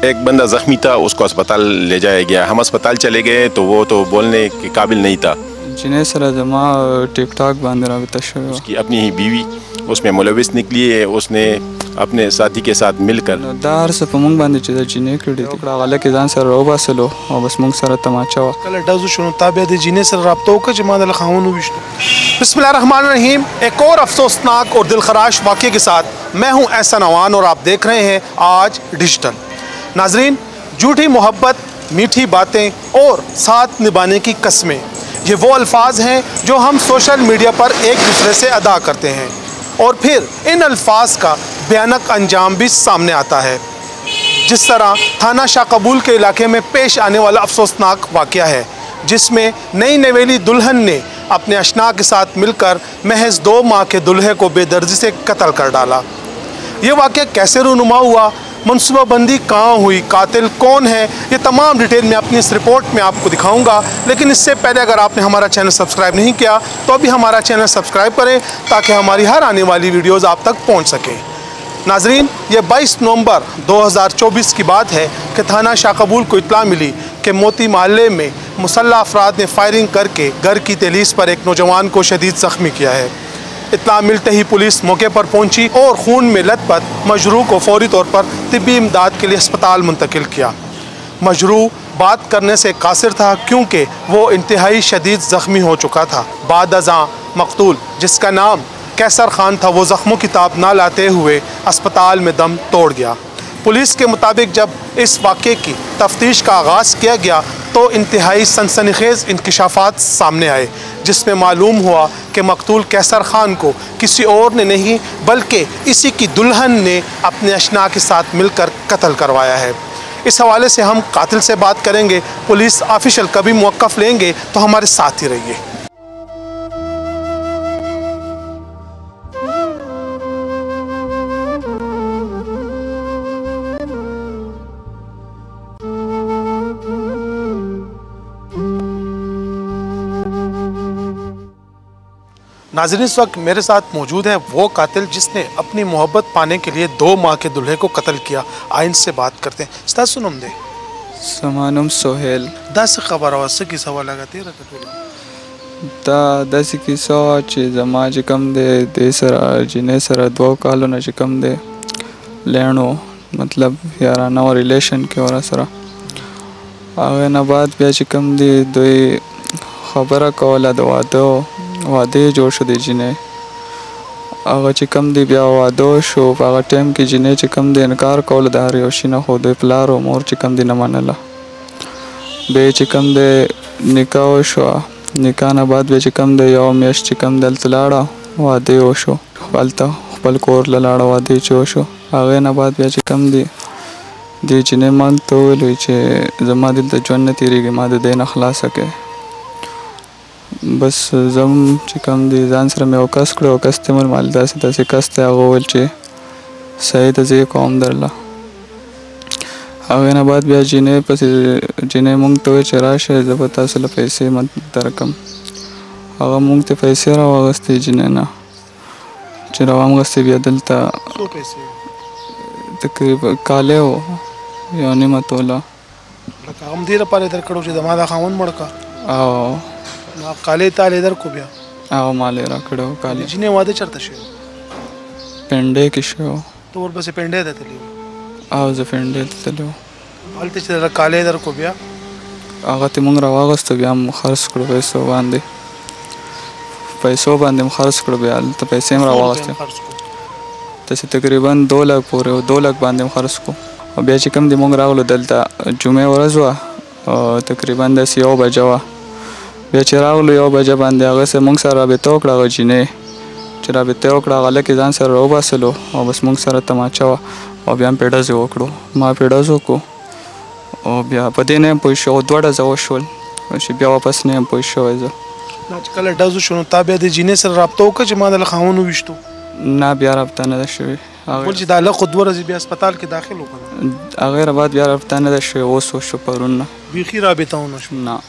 एक बंदा ज़ख्मी था, उसको अस्पताल ले जाया गया। हम अस्पताल चले गए तो वो तो बोलने के काबिल नहीं था। जिन्हें सर जमा टिकटॉक बांध रहा था, उसकी अपनी ही बीवी उसमें मुलविस निकली है। उसने अपने साथी के साथ मिलकर दार से पमंग बांधे चीज़ जिन्हें कड़ी टुकड़ा वाले के जान सर रोबा से लो और बस मुंग सर तमाचा हुआ कल डज़ु शुरू ताबे दे जिन्हें सर राब्तों का जमा दल खाऊन विष्णु। बिस्मिल्लाहिर्रहमानिर्रहीम। एक और अफसोसनाक और दिलखराश वाक़े के साथ मैं हूं एहसान अवान और आप देख रहे हैं आज डिजिटल। नाजरीन, झूठी मोहब्बत, मीठी बातें और साथ निभाने की कस्में, ये वो अल्फाज हैं जो हम सोशल मीडिया पर एक दूसरे से अदा करते हैं और फिर इन अल्फाज का भयानक अंजाम भी सामने आता है। जिस तरह थाना शाहकबूल के इलाके में पेश आने वाला अफसोसनाक वाक़या है, जिसमें नई नवेली दुल्हन ने अपने अशना के साथ मिलकर महज 2 माह के दूल्हे को बेदर्दी से कत्ल कर डाला। ये वाक़या कैसे रूनुमा हुआ, मनसूबाबंदी कहाँ हुई, कातिल कौन है, ये तमाम डिटेल मैं अपनी इस रिपोर्ट में आपको दिखाऊंगा। लेकिन इससे पहले अगर आपने हमारा चैनल सब्सक्राइब नहीं किया तो अभी हमारा चैनल सब्सक्राइब करें ताकि हमारी हर आने वाली वीडियोज़ आप तक पहुँच सकें। नाजरीन, ये 22 नवंबर 2024 की बात है कि थाना शाहकबूल को इत्तला मिली कि मोती मोहल्ले में मुसल्लह अफराद ने फायरिंग करके घर की दहलीज पर एक नौजवान को शदीद ज़ख्मी किया है। इत्तला मिलते ही पुलिस मौके पर पहुंची और खून में लथपथ मजरूह को फौरी तौर पर तिब्बी इमदाद के लिए अस्पताल मुंतकिल किया। मजरूह बात करने से कासिर था क्योंकि वो इंतहाई शदीद ज़ख्मी हो चुका था। बाद अज़ां मकतूल, जिसका नाम कैसर खान था, वो ज़ख्मों की ताब ना लाते हुए अस्पताल में दम तोड़ गया। पुलिस के मुताबिक जब इस वाक़े की तफ्तीश का आगाज़ किया गया तो इंतहाई सनसनीखेज़ इंकशाफात सामने आए, जिसमें मालूम हुआ कि मकतूल कैसर खान को किसी और ने नहीं बल्कि इसी की दुल्हन ने अपने अशना के साथ मिलकर कत्ल करवाया है। इस हवाले से हम कातिल से बात करेंगे, पुलिस ऑफिशियल कभी मौक़िफ़ लेंगे, तो हमारे साथ ही रहिए। नाज़रीन, इस वक्त मेरे साथ मौजूद है वो कातिल जिसने अपनी मोहब्बत पाने के लिए 2 माह के दूल्हे को कत्ल किया। आइन से बात करते हैं। स्ता सुनम दे समानुम सोहेल 10 खबर आवाज़ की सवाल लगाते दस की सौ जमा कम दे सरा जिन्हें सरा 2 कालों न कम दे लेनो मतलब याराना और रिलेशन के और सरा आगे न बात भी कम दे दो खबर कौला दवा दो वादे जोड़ शो दे जिन्हें आगा चिकम दे ब्या वादो शो आगा टाइम की जिन्हें चिकम दे इनकार कौल दारी ओशी ना हो दे प्लारो मोर चिकम दे न मानला बे चिकम दे निकाह शो निकाह न बाद बे चिकम दे यो मेश चिकम दल तलाड़ा वादे ओशो वालता पल कोर ललाड़ा वादे चोशो आगे न बाद बे चिकम दे जिन्हें मन तो लुचे जमा दिल तो जोन तीरी के मादे दे न खला सके बस जम चिकम दी जान सर में वकस कड़े वकस ते मर मालदा से तसे कस्ते आगोल चे सही तजे कौम दरला आगे ना बात ब्याह जिन्हें पस जिन्हें मुंग तो चराश है जब पता सल पैसे मत तरकम आगा मुंग ते पैसे रहा वागस्ते जिन्हें ना चरावाम गस्ते भी अदलता तकरीब काले हो यानी मतोला काम धीरे पाले इधर कड़ो चे दमादा खावन मड़का आओ काले ताले इधर को ब्या आओ माले रखड़ो काले जिन्हें वादे चढ़ता शे पेंडे किशो तो और बस पेंडे देते लियो आओ जो पेंडे तलो बालते चढ़ काले इधर को ब्या आगा ते मुंग रवागस तो ब्या खर्च करो पैसों बांधे खर्च करो ब्या तो पैसे में रवागस तसे तकरीबन 2 लाख पूरे 2 लाख बांधे खर्च को और ब्या चिकम दे मुंग रावलो दलता जुमे वरजवा और तकरीबन 10 बजवा बेचरागलो यो बजा बांधे आगे से मुंग सारा बेतोकड़ा जिने चरा बेतोकड़ा गले के जान सर रोबा सलो और बस मुंग सारा तमाचा और ब्याम पेड़ा जो ओकड़ो माँ पेड़ा जो को और ब्या पदे ने पैसो द्वाड़ा जाओ शोल वैसे ब्या वापस ने पैसो है जो आजकल डज़ु शुरू ताबे दे जिने सर राब्तों का जमा दल खाऊन विष्टो ना ब्या रफ्ता न दशवे बोल जी दाला खुदवर अजी ब्या अस्पताल के दाखिल होगा अगर बाद ब्या रफ्ता न दशवे वो सोचो परुन बीखी राबिता होना ना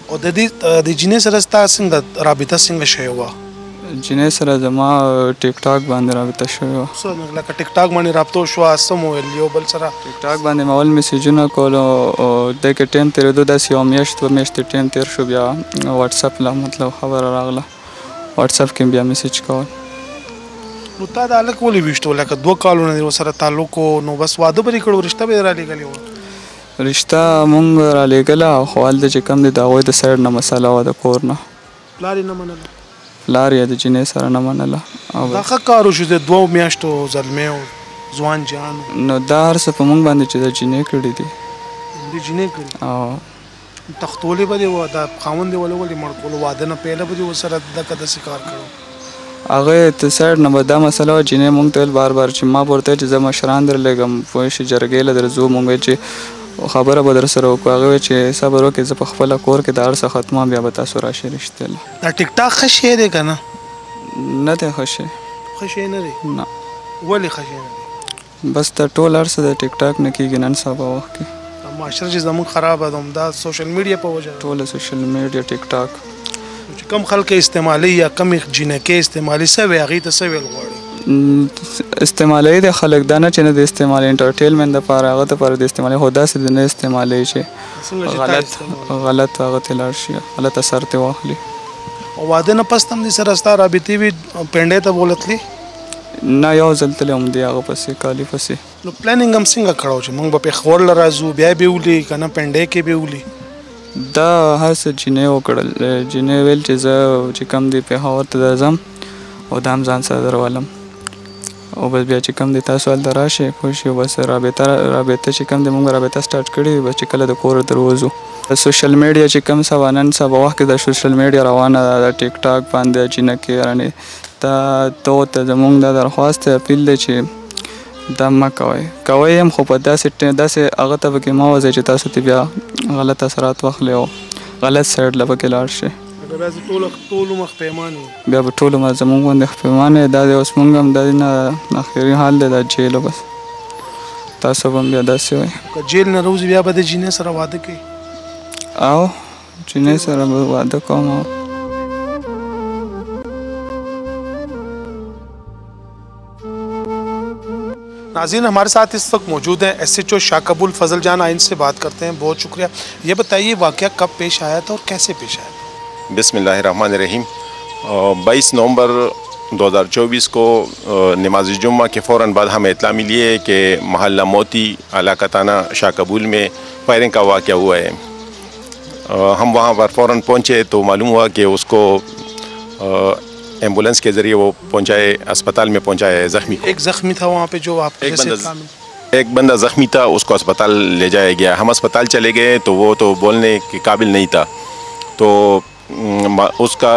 और ददी जिने सरस्ता सिंग राबिता सिंग शे हुआ جنې سره زما ټیک ټاک باندې رابطه شوې وه. څه لکه ټیک ټاک باندې رابطه وشوه، څه مو ویل یو بل سره؟ ټیک ټاک باندې مې اول میسیجونه کول او دې کې ټایم تېرېدو، داسې یوه میاشت دوه میاشتې ټایم تېر شو، بیا واټساپ له مطلب خبره راغله، واټساپ کې بیا میسیج کول. نو تا دا هلک ولې ویشتو؟ لکه 2 کالونه دې ورسره تعلق و، نو بس واده به دې کړو، رشته به یې رالېږلې وه؟ رشته مونږ رالېږله، خو هلته چې کوم دی د هغوی د سایډ نه مسله وه، د کور نه. پلار یې نه منله؟ پلار یې د جنې سره نه منله. دا ښه کار وشو، د 2 میاشتو زلمی و، ځوان جان و. نو دا هر څه په مونږ باندې چې د جنې کړي دي. د جنې کړي؟ تختولې به دې وه، دا خاوند دې ولې مړ کولو؟ واده نه پهله به دې ورسره دغه داسې کار کړو؟ هغه د سایډ نه به دا مسله وه. جنې مونږ ته ویل بار بار چې ما به ورته ویل چې زه مشران درلېږم، پوه شې، جرګې له درځو. مونږ ویل چې خبره به در سره وکړو. هغه ویل چې صبر وکړئ، زه په خپله کور کې د هر څه ختموم، بیا به تاسو راشئ رشتې له. دا ټیک ټاک ښه شی دی که نه؟ نه دی ښه شی. ښه شی نه دی؟ نه. ولې ښه شی نه دی؟ بس دا ټول هر څه د ټیک ټاک نه کېږي نن سبا وخت کې. معاشره چې زموږ خرابه ده، همدا سوشل میډیا په وجه. ټوله سوشل میډیا، ټیک ټاک چې کم خلک استعمالي یا کم جینکې استعمالي، څه وایي هغې ته څه ویل غواړي؟ استعمالوي د خلک دا نه چې نه د استعمالي، انټرټینمنټ دپاره، هغه دپاره د استعمالي، خو داسې د نه استعمالوي چې غلط هغه ته لاړ شي، غلط اثر ته واخلي. او واده نه پس هم دې سره ستا رابطې وي پنډۍ ته بولتلې؟ نه، یو ځل تللی هم دی هغه پسې، کالي پسې. نو پلانینګ هم څنګه کړی چې موږ به پېښور له راځو، بیا به ولي که نه پنډۍ کې به ولي؟ دا هر څه جنې وکړل. جنې ویل چې زه چې کوم دی پېښور ته درځم او دا هم ځان سره درولم، او بس بیا چې کوم دی تاسو هلته راشئ، پوه شئ. بس رابطه چې کوم دی مونږ رابطه سټارټ کړې وي، بس چې کله د کوره در وځو. سوشل میډیا چې کوم سبا نن سبا وخت کې د سوشل میډیا روانه ده، د ټیک ټاک باندې جینکې رانې، دا ته زمونږ دا درخواست دی، اپیل دی چې دا مه کوئ. کوئ هم خو په داسې هغه ته پکې مه وځئ چې تاسو ته بیا غلط اثرات واخلئ او غلط سایډ له پکې لاړ شئ. ټول عمر خپیمان وي، بیا به ټول عمر زمونږ باندې خپیمان وي. دا دی اوس مونږ هم دا نه اخري حال دی، دا جیل. بس تاسو به هم بیا داسې وایي که جیل نه روزي، بیا به د جینۍ سره واده کوي؟ او جینۍ سره به واده کوم. नाज़रीन, हमारे साथ इस वक्त मौजूद हैं SHO शाकबुल फजल जान। आइन से बात करते हैं। बहुत शुक्रिया। ये बताइए वाक़या कब पेश आया था और कैसे पेश आया था? बिस्मिल्लाहिर्रहमानिर्रहीम। 22 नवंबर 2024 को नमाज जुम्मा के फ़ौरन बाद हमें इत्तला मिली है कि महल्ला मोती इलाका थाना शाकबुल में फायरिंग का वाक़या हुआ है। हम वहाँ पर फ़ौरन पहुँचे तो मालूम हुआ कि उसको एम्बुलेंस के ज़रिए वो पहुँचाए, अस्पताल में पहुँचाए ज़ख्मी को। एक ज़ख्मी था वहाँ पे जो आप एक बंदा ज़ख्मी था, उसको अस्पताल ले जाया गया। हम अस्पताल चले गए तो वो तो बोलने के काबिल नहीं था, तो उसका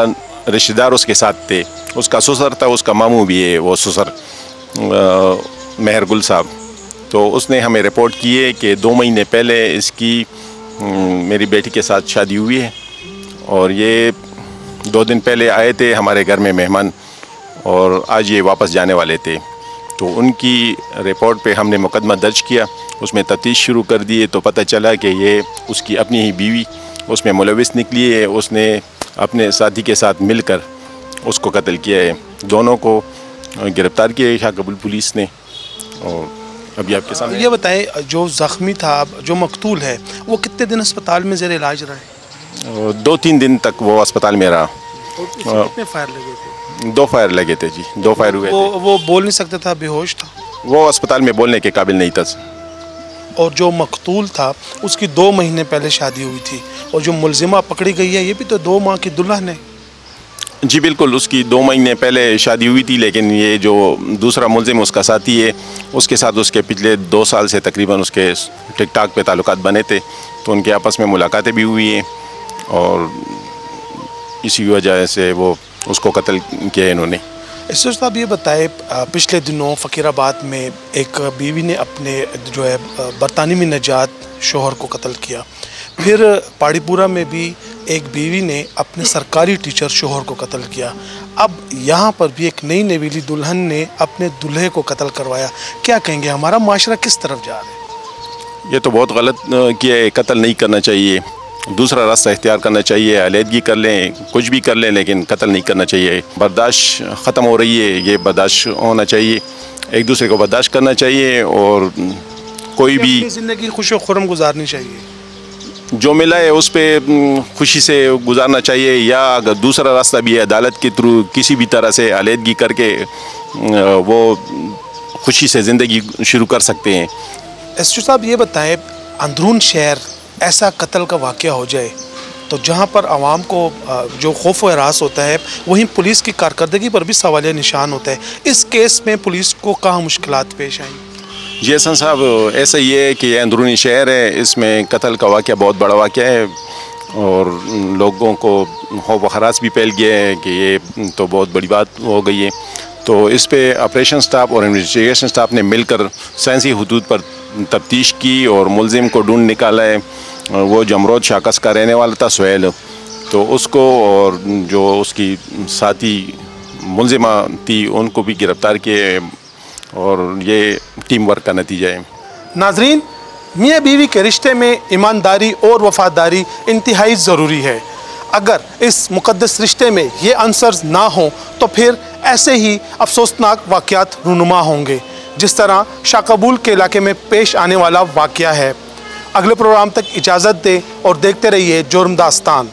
रिश्तेदार उसके साथ थे, उसका ससुर था, उसका मामू भी है, वो ससुर मेहरगुल साहब। तो उसने हमें रिपोर्ट की है कि 2 महीने पहले इसकी मेरी बेटी के साथ शादी हुई है और ये 2 दिन पहले आए थे हमारे घर में मेहमान और आज ये वापस जाने वाले थे। तो उनकी रिपोर्ट पे हमने मुकदमा दर्ज किया, उसमें तफ्तीश शुरू कर दी। तो पता चला कि ये उसकी अपनी ही बीवी उसमें मुलविस निकली है, उसने अपने साथी के साथ मिलकर उसको कत्ल किया है। दोनों को गिरफ़्तार किया है शाकबुल पुलिस ने। और अभी आपके सामने ये बताएं, जो ज़ख्मी था, जो मकतूल है, वो कितने दिन अस्पताल में ज़ेर इलाज रहा है? 2-3 दिन तक वो अस्पताल में रहा। कितने फायर लगे थे? 2 फायर लगे थे जी, 2 फायर हुए थे। वो बोल नहीं सकता था, बेहोश था? वो अस्पताल में बोलने के काबिल नहीं था। और जो मकतूल था उसकी 2 महीने पहले शादी हुई थी, और जो मुलजिमा पकड़ी गई है ये भी तो 2 माह की दुल्हन है। जी बिल्कुल, उसकी 2 महीने पहले शादी हुई थी, लेकिन ये जो दूसरा मुलजिम उसका साथी है, उसके साथ उसके पिछले 2 साल से तकरीबन उसके टिक टाक पे ताल्लुकात बने थे। तो उनके आपस में मुलाकातें भी हुई हैं और इसी वजह से वो उसको कत्ल किया इन्होंने। SHO साहब ये बताए, पिछले दिनों फ़कीराबाद में एक बीवी ने अपने जो है बरतानवी नजात शोहर को कत्ल किया। फिर पाड़ीपुरा में भी एक बीवी ने अपने सरकारी टीचर शोहर को कत्ल किया। अब यहाँ पर भी एक नई नवेली दुल्हन ने अपने दूल्हे को कत्ल करवाया। क्या कहेंगे, हमारा माशरा किस तरफ जा रहा है? ये तो बहुत गलत किया है, कत्ल नहीं करना चाहिए। दूसरा रास्ता इख्तियार करना चाहिए, अलहदगी कर लें, कुछ भी कर लें, लेकिन कत्ल नहीं करना चाहिए। बर्दाश्त ख़त्म हो रही है, ये बर्दाश्त होना चाहिए, एक दूसरे को बर्दाश्त करना चाहिए और कोई भी ज़िंदगी खुश और खुर्रम गुजारनी चाहिए। जो मिला है उस पर खुशी से गुजारना चाहिए, या अगर दूसरा रास्ता भी है अदालत के थ्रू किसी भी तरह से अलहदगी करके वो खुशी से ज़िंदगी शुरू कर सकते हैं। एसएचओ साहब ये बताएं, अंदरून शहर ऐसा कत्ल का वाक़या हो जाए तो जहाँ पर आवाम को जो खौफ व हरास होता है, वहीं पुलिस की कारकर्दगी पर भी सवालिया निशान होता है। इस केस में पुलिस को कहाँ मुश्किलात पेश आई? जी हसन साहब, ऐसा ये है कि अंदरूनी शहर है, इसमें कत्ल का वाक़या बहुत बड़ा वाक़या है और लोगों को खौफ व हरास भी फैल गया है कि ये तो बहुत बड़ी बात हो गई है। तो इस पे ऑपरेशन स्टाफ और इन्वेस्टिगेशन स्टाफ ने मिलकर साइंसी हदूद पर तफ्तीश की और मुलजिम को ढूंढ निकाला है। वो जमरोद शाकस का रहने वाला था सुहेल, तो उसको और जो उसकी साथी मुलजिमा थी उनको भी गिरफ़्तार किए और ये टीम वर्क का नतीजा है। नाजरीन, मियाँ बीवी के रिश्ते में ईमानदारी और वफादारी इंतहाई ज़रूरी है। अगर इस मुक़द्दस रिश्ते में ये अंसर ना हो तो फिर ऐसे ही अफसोसनाक वाक़यात रूनुमा होंगे, जिस तरह शाहकबूल के इलाके में पेश आने वाला वाक़या है। अगले प्रोग्राम तक इजाज़त दें और देखते रहिए जुर्म दास्तान।